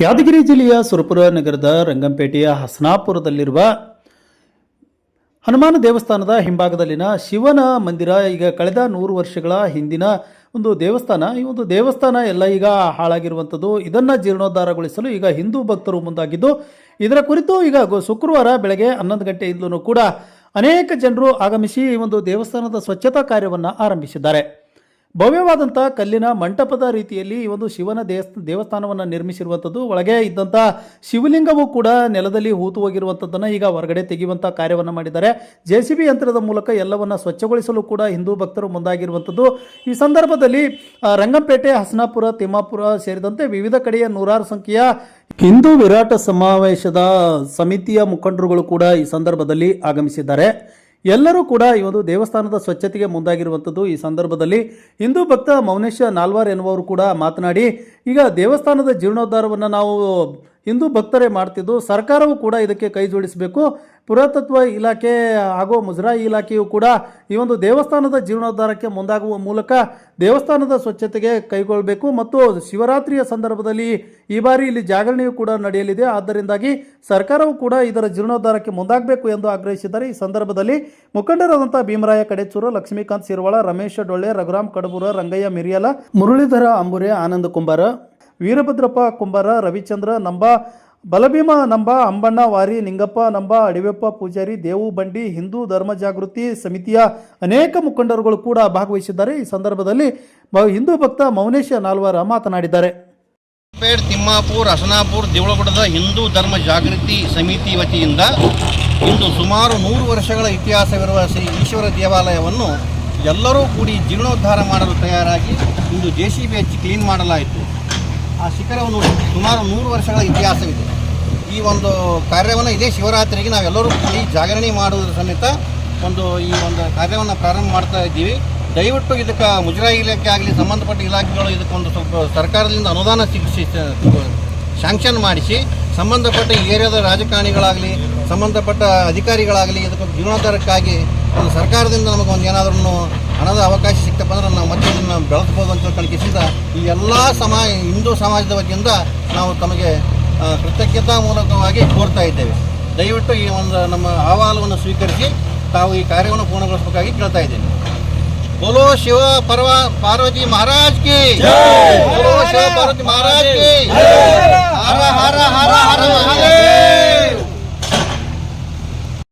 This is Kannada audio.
ಯಾದಗಿರಿ ಜಿಲ್ಲೆಯ ಸುರಪುರ ನಗರದ ರಂಗಂಪೇಟೆಯ ಹಸನಾಪುರದಲ್ಲಿರುವ ಹನುಮಾನ ದೇವಸ್ಥಾನದ ಹಿಂಭಾಗದಲ್ಲಿನ ಶಿವನ ಮಂದಿರ ಈಗ ಕಳೆದ 100 ವರ್ಷಗಳ ಹಿಂದಿನ ಒಂದು ದೇವಸ್ಥಾನ. ಈ ಒಂದು ದೇವಸ್ಥಾನ ಎಲ್ಲ ಈಗ ಹಾಳಾಗಿರುವಂಥದ್ದು. ಇದನ್ನು ಜೀರ್ಣೋದ್ಧಾರಗೊಳಿಸಲು ಈಗ ಹಿಂದೂ ಭಕ್ತರು ಮುಂದಾಗಿದ್ದು, ಇದರ ಕುರಿತು ಈಗ ಶುಕ್ರವಾರ ಬೆಳಗ್ಗೆ 11 ಗಂಟೆಯಿಂದಲೂ ಕೂಡ ಅನೇಕ ಜನರು ಆಗಮಿಸಿ ಈ ಒಂದು ದೇವಸ್ಥಾನದ ಸ್ವಚ್ಛತಾ ಕಾರ್ಯವನ್ನು ಆರಂಭಿಸಿದ್ದಾರೆ. ಭವ್ಯವಾದಂಥ ಕಲ್ಲಿನ ಮಂಟಪದ ರೀತಿಯಲ್ಲಿ ಈ ಒಂದು ಶಿವನ ದೇವಸ್ಥಾನವನ್ನು ನಿರ್ಮಿಸಿರುವಂಥದ್ದು. ಒಳಗೆ ಇದ್ದಂಥ ಶಿವಲಿಂಗವೂ ಕೂಡ ನೆಲದಲ್ಲಿ ಹೂತು ಹೋಗಿರುವಂಥದ್ದನ್ನು ಈಗ ಹೊರಗಡೆ ತೆಗೆಯುವಂಥ ಕಾರ್ಯವನ್ನು ಮಾಡಿದ್ದಾರೆ. JCB ಯಂತ್ರದ ಮೂಲಕ ಎಲ್ಲವನ್ನು ಸ್ವಚ್ಛಗೊಳಿಸಲು ಕೂಡ ಹಿಂದೂ ಭಕ್ತರು ಮುಂದಾಗಿರುವಂಥದ್ದು. ಈ ಸಂದರ್ಭದಲ್ಲಿ ರಂಗಂಪೇಟೆ, ಹಸನಾಪುರ, ತಿಮ್ಮಾಪುರ ಸೇರಿದಂತೆ ವಿವಿಧ ಕಡೆಯ ನೂರಾರು ಸಂಖ್ಯೆಯ ಹಿಂದೂ ವಿರಾಟ ಸಮಾವೇಶದ ಸಮಿತಿಯ ಮುಖಂಡರುಗಳು ಕೂಡ ಈ ಸಂದರ್ಭದಲ್ಲಿ ಆಗಮಿಸಿದ್ದಾರೆ. ಎಲ್ಲರೂ ಕೂಡ ಈ ಒಂದು ದೇವಸ್ಥಾನದ ಸ್ವಚ್ಛತೆಗೆ ಮುಂದಾಗಿರುವಂಥದ್ದು. ಈ ಸಂದರ್ಭದಲ್ಲಿ ಹಿಂದೂ ಭಕ್ತ ಮೌನೇಶ ನಾಲ್ವಾರ್ ಎನ್ನುವರು ಕೂಡ ಮಾತನಾಡಿ, ಈಗ ದೇವಸ್ಥಾನದ ಜೀರ್ಣೋದ್ಧಾರವನ್ನು ನಾವು ಹಿಂದೂ ಭಕ್ತರೇ ಮಾಡ್ತಿದ್ದು, ಸರ್ಕಾರವು ಕೂಡ ಇದಕ್ಕೆ ಕೈ ಜೋಡಿಸಬೇಕು. ಪುರಾತತ್ವ ಇಲಾಖೆ ಹಾಗೂ ಮುಜರಾಯಿ ಇಲಾಖೆಯು ಕೂಡ ಈ ಒಂದು ದೇವಸ್ಥಾನದ ಜೀರ್ಣೋದ್ಧಾರಕ್ಕೆ ಮುಂದಾಗುವ ಮೂಲಕ ದೇವಸ್ಥಾನದ ಸ್ವಚ್ಛತೆಗೆ ಕೈಗೊಳ್ಳಬೇಕು ಮತ್ತು ಶಿವರಾತ್ರಿಯ ಸಂದರ್ಭದಲ್ಲಿ ಈ ಬಾರಿ ಇಲ್ಲಿ ಜಾಗರಣೆಯೂ ಕೂಡ ನಡೆಯಲಿದೆ. ಆದ್ದರಿಂದಾಗಿ ಸರ್ಕಾರವು ಕೂಡ ಇದರ ಜೀರ್ಣೋದ್ಧಾರಕ್ಕೆ ಮುಂದಾಗಬೇಕು ಎಂದು ಆಗ್ರಹಿಸಿದ್ದಾರೆ. ಈ ಸಂದರ್ಭದಲ್ಲಿ ಮುಖಂಡರಾದಂಥ ಭೀಮರಾಯ ಕಡೆಚೂರು, ಲಕ್ಷ್ಮೀಕಾಂತ್ ಸಿರವಾಳ, ರಮೇಶ ಡೊಳ್ಳೆ, ರಘುರಾಮ್ ಕಡಬೂರ, ರಂಗಯ್ಯ ಮಿರಿಯಲ, ಮುರಳೀಧರ ಅಂಬುರೆ, ಆನಂದ ಕುಂಬಾರ, ವೀರಭದ್ರಪ್ಪ ಕುಂಬಾರ, ರವಿಚಂದ್ರ ನಂಬ, ಬಲಭೀಮ ನಂಬ, ಅಂಬಣ್ಣ ವಾರಿ, ನಿಂಗಪ್ಪ ನಂಬ, ಅಡಿವೆಪ್ಪ ಪೂಜಾರಿ, ದೇವು ಬಂಡಿ, ಹಿಂದೂ ಧರ್ಮ ಜಾಗೃತಿ ಸಮಿತಿಯ ಅನೇಕ ಮುಖಂಡರುಗಳು ಕೂಡ ಭಾಗವಹಿಸಿದ್ದಾರೆ. ಈ ಸಂದರ್ಭದಲ್ಲಿ ಹಿಂದೂ ಭಕ್ತ ಮೌನೇಶ ನಾಲ್ವಾರ ಮಾತನಾಡಿದ್ದಾರೆ. ತಿಮ್ಮಾಪುರ, ಹಸನಾಪುರ, ದೇವಳಗುಡದ ಹಿಂದೂ ಧರ್ಮ ಜಾಗೃತಿ ಸಮಿತಿ ವತಿಯಿಂದ ಇಂದು ಸುಮಾರು 100 ವರ್ಷಗಳ ಇತಿಹಾಸವಿರುವ ಶ್ರೀ ಈಶ್ವರ ದೇವಾಲಯವನ್ನು ಎಲ್ಲರೂ ಕೂಡಿ ಜೀರ್ಣೋದ್ಧಾರ ಮಾಡಲು ತಯಾರಾಗಿ ಇಂದು JCB ಹಚ್ಚಿ ಕ್ಲೀನ್ ಮಾಡಲಾಯಿತು. ಆ ಶಿಖರವನ್ನು ಸುಮಾರು 100 ವರ್ಷಗಳ ಇತಿಹಾಸವಿದೆ. ಈ ಒಂದು ಕಾರ್ಯವನ್ನು ಇದೇ ಶಿವರಾತ್ರಿಗೆ ನಾವೆಲ್ಲರೂ ಕೂಡಿ ಜಾಗರಣೆ ಮಾಡುವುದರ ಸಮೇತ ಈ ಒಂದು ಕಾರ್ಯವನ್ನು ಪ್ರಾರಂಭ ಮಾಡ್ತಾ ಇದ್ದೀವಿ. ದಯವಿಟ್ಟು ಇದಕ್ಕೆ ಮುಜರಾಯಿ ಇಲಾಖೆ ಆಗಲಿ, ಸಂಬಂಧಪಟ್ಟ ಇಲಾಖೆಗಳು ಇದಕ್ಕೊಂದು ಸ್ವಲ್ಪ ಸರ್ಕಾರದಿಂದ ಅನುದಾನ ಶಾಂಕ್ಷನ್ ಮಾಡಿಸಿ, ಸಂಬಂಧಪಟ್ಟ ಏರಿಯಾದ ರಾಜಕಾರಣಿಗಳಾಗಲಿ, ಸಂಬಂಧಪಟ್ಟ ಅಧಿಕಾರಿಗಳಾಗಲಿ ಇದಕ್ಕೆ ಜೀರ್ಣೋದ್ಧಾರಕ್ಕಾಗಿ ಒಂದು ಸರ್ಕಾರದಿಂದ ನಮಗೊಂದು ಏನಾದ್ರೂ ಹಣದ ಅವಕಾಶ ಸಿಕ್ತಪ್ಪ ಅಂದ್ರೆ ನಾವು ಮತ್ತೆ ಇದನ್ನು ಬೆಳೆಸ್ಬೋದು ಅಂತ ಕಲ್ಪಿಸಿದ ಈ ಎಲ್ಲ ಹಿಂದೂ ಸಮಾಜದ ವತಿಯಿಂದ ನಾವು ತಮಗೆ ಕೃತಜ್ಞತಾ ಮೂಲಕವಾಗಿ ಕೋರ್ತಾ ಇದ್ದೇವೆ. ದಯವಿಟ್ಟು ಈ ಒಂದು ನಮ್ಮ ಅಹವಾಲವನ್ನು ಸ್ವೀಕರಿಸಿ ತಾವು ಈ ಕಾರ್ಯವನ್ನು ಪೂರ್ಣಗೊಳಿಸಬೇಕಾಗಿ ಕೇಳ್ತಾ ಇದ್ದೇನೆ. बोलो शिव पार्वती महाराज की, बोलो शिव पार्वती महाराज की, हर हर हर हर महादेव।